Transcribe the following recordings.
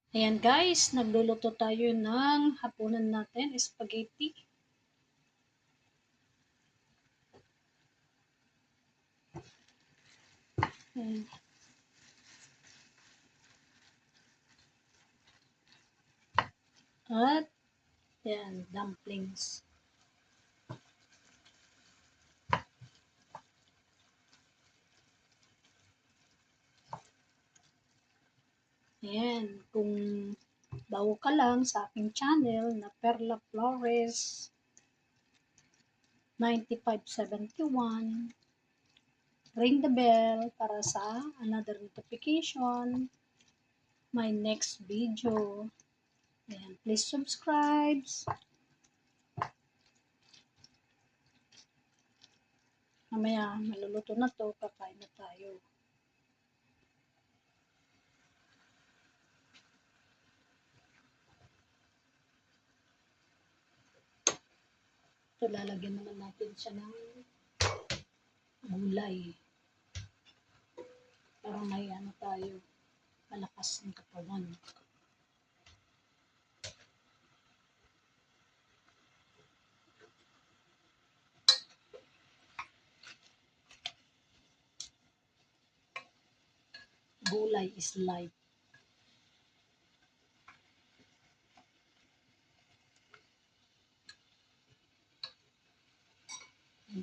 Ayan guys, nagluluto tayo ng hapunan natin, spaghetti. Ayan. At ayan, dumplings. Ayan, kung bago ka lang sa aking channel na Perla Flores 9571, ring the bell para sa another notification, my next video. Ayan, please subscribe. Mamaya, maluluto na to, kakain na tayo. Ito, lalagyan naman natin siya ng gulay. Para may ano tayo, malakas ng katawan. Gulay is life.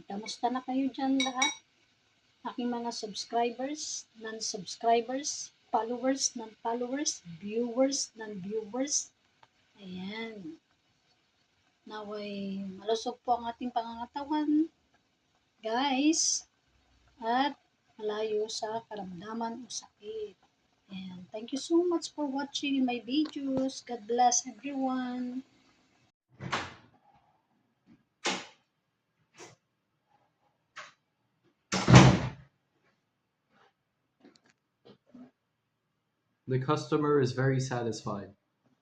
Kamusta na kayo dyan lahat? Aking mga subscribers, non-subscribers, followers, non-followers, viewers, non-viewers. Ayan. Naway malusog po ang ating pangangatawan, guys, at malayo sa karamdaman o sakit. And thank you so much for watching my videos. God bless everyone. The customer is very satisfied.